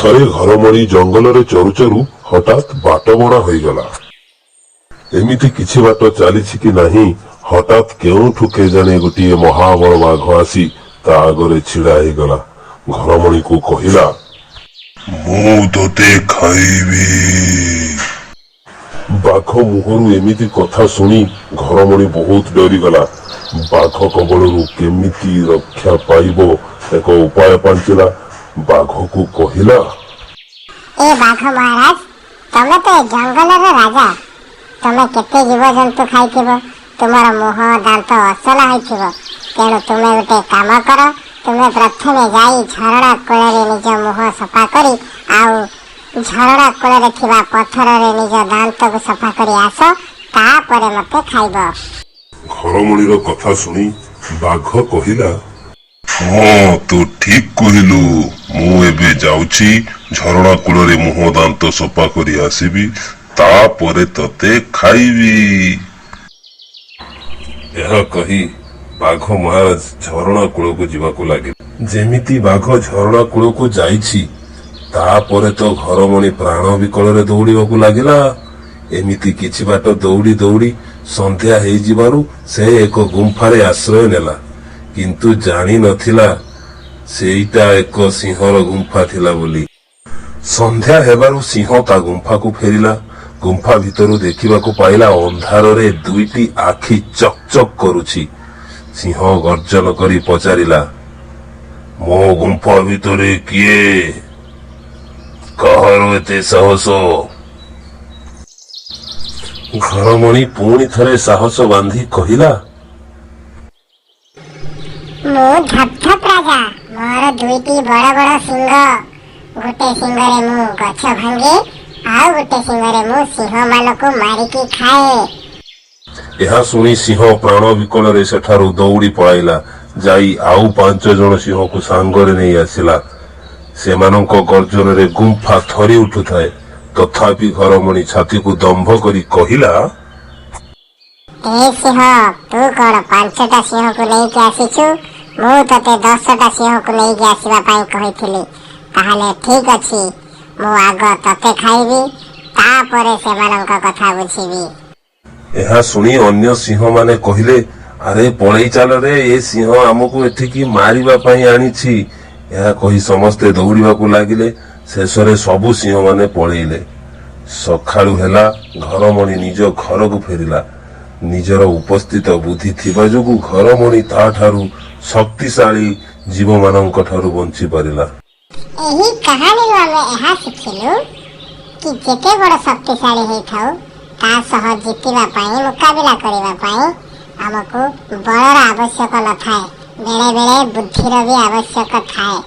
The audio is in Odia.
ଥରେ ଘରମଣି ଜଙ୍ଗଲରେ ଚରୁ ଚରୁ ହଠାତ୍ ବାଟବଣା ହୋଇଗଲା। ଏମିତି କିଛି ବାଟ ଚାଲିଛି କି ନାହିଁ, ହଠାତ୍ କେଉଁଠୁ କେଜାଣି ଗୋଟିଏ ମହାବଳ ବାଘ ଆସି ତା ଆଗରେ ଛିଡା ହେଇଗଲା। ଘରମଣିକୁ କହିଲା, ମୁଁ ତୋତେ ଖାଇବି। ବାଘ ମୁହଁରୁ ଏମିତି କଥା ଶୁଣି ଘରମଣି ବହୁତ ଡରିଗଲା। ବାଘ କବଳରୁ କେମିତି ରକ୍ଷା ପାଇବ ଏକ ଉପାୟ ପାଞ୍ଚିଲା। ବାଘକୁ କହିଲା, ଏ ବାଘ ମହାରାଜ, ତମେ ତ ଏ ଜଙ୍ଗଲର ରାଜା। ତମେ କେତେ ଜୀବଜନ୍ତୁ ଖାଇଥିବ, ତୁମର ମୁହଁ ଦାନ୍ତ ଅସନା ହୋଇଥିବ। ତେଣୁ ତୁମେ ଗୋଟେ କାମ କର, ତୁମେ ପ୍ରଥମେ ଯାଇ ଝରଣା କୂଳରେ ନିଜ ମୁହଁ ସଫା କରି ଆଉ ଝରଣା କୂଳରେ ଥିବା ପଥରରେ ନିଜ ଦାନ୍ତକୁ ସଫା କରି ଆସ, ତାପରେ ମତେ ଖାଇବ। ଘରମଣିର କଥା ଶୁଣି ବାଘ କହିଲା, ହଁ, ତୁ ଠିକ କହିଲୁ। ମୁଁ ଏବେ ଯାଉଛି ଝରଣା କୂଳରେ ମୁହଁ ଦାନ୍ତ ସଫା କରି ଆସିବି, ତାପରେ ତତେ ଖାଇବି। ଏହା କହି ବାଘ ମହାରାଜ ଝରଣା କୂଳକୁ ଯିବାକୁ ଲାଗିଲା। ଯେମିତି ବାଘ ଝରଣା କୂଳକୁ ଯାଇଛି, ତାପରେ ତ ଘରମଣି ପ୍ରାଣ ବିକଳରେ ଦୌଡ଼ିବାକୁ ଲାଗିଲା। ଏମିତି କିଛି ବାଟ ଦୌଡ଼ି ଦୌଡ଼ି ସନ୍ଧ୍ୟା ହେଇଯିବାରୁ ସେ ଏକ ଗୁମ୍ଫାରେ ଆଶ୍ରୟ ନେଲା। କିନ୍ତୁ ଜାଣି ନଥିଲା ସେଇଟା ଏକ ସିଂହର ଗୁମ୍ଫା ଥିଲା ବୋଲି। ସନ୍ଧ୍ୟା ହେବାରୁ ସିଂହ ତା ଗୁମ୍ଫାକୁ ଫେରିଲା। ଗୁମ୍ଫା ଭିତରୁ ଦେଖିବାକୁ ପାଇଲା ଅନ୍ଧାରରେ ଦୁଇଟି ଆଖି ଚକ୍ ଚକ୍ କରୁଛି। ସିଂହ ଗର୍ଜନ କରି ପଚାରିଲା, ମୋ ଗୁମ୍ଫା ଭିତରେ କିଏ? କାହାର ଏତେ ସାହସ? ଘରମଣି ପୁଣି ଥରେ ସାହସ ବାନ୍ଧି କହିଲା, ମୁଁ ଧପଧପ ରାଜା। ମୋର ଦୁଇଟି ବଡ଼ ବଡ଼ ସିଂହ। ଗୋଟେ ସିଂହରେ ମୁଁ ଗଛ ଭାଙ୍ଗେ, ଆଉ ଗୋଟେ ସିଂହରେ ମୁଁ ସିଂହ ମାନଙ୍କୁ ମାରିକି ଖାଏ। ଏହା ଶୁଣି ସିଂହ ପ୍ରାଣ ବିକଳରେ ସେଠାରୁ ଦୌଡ଼ି ପଳାଇଲା। ଯାଇ ଆଉ 5 ଜଣ ସିଂହକୁ ସାଙ୍ଗରେ ନେଇ ଆସିଲା। ସେମାନଙ୍କ ଗର୍ଜନରେ ଗୁମ୍ଫା ଥରି ଉଠୁଥାଏ। ତଥାପି ଘରମଣି ଛାତିକୁ ଦମ୍ଭ କରି କହିଲା, ଏ ସିଂହ, ତୁ କଣ 5ଟା ସିଂହକୁ ନେଇକି ଆସିଛୁ? ମୁଁ ତତେ 10ଟା ସିଂହକୁ ନେଇକି ଆସିବା ପାଇଁ କହିଥିଲି। ତାହେଲେ ଠିକ ଅଛି, ମୁଁ ଆଗ ତତେ ଖାଇବି, ତାପରେ ସେମାନଙ୍କ କଥା ବୁଝିବି। ଏହା ଶୁଣି ଅନ୍ୟ ସିଂହମାନେ କହିଲେ, ଆରେ ପଳେଇ ଚାଲରେ, ଏ ସିଂହ ଆମକୁ ଏଠିକି ମାରିବା ପାଇଁ ଆଣିଛି। ଏହା କହି ସମସ୍ତେ ଦୌଡ଼ିବାକୁ ଲାଗିଲେ। ଶେଷରେ ସବୁ ସିଂହମାନେ ପଳେଇଲେ। ସକାଳୁ ହେଲା, ଘରମଣି ନିଜ ଘରକୁ ଫେରିଲା। ନିଜର ଉପସ୍ଥିତ ବୁଦ୍ଧି ଥିବା ଯୋଗୁଁ ଘରମଣି ତାଠାରୁ ଶକ୍ତିଶାଳୀ ଜୀବମାନଙ୍କ ଠାରୁ ବଞ୍ଚି ପାରିଲା। ଏହି କାହାଣୀରୁ ଆମେ ଏହା ଶିଖିଲୁ କି ଯେତେ ବଡ଼ ଶକ୍ତିଶାଳୀ ହେଇଥାଉ, ତା ସହ ଜିତିବା ପାଇଁ, ମୁକାବିଲା କରିବା ପାଇଁ ଆମକୁ ବଳର ଆବଶ୍ୟକ ନଥାଏ। ବେଳେ ବେଳେ ବୁଦ୍ଧିର ବି ଆବଶ୍ୟକ ଥାଏ।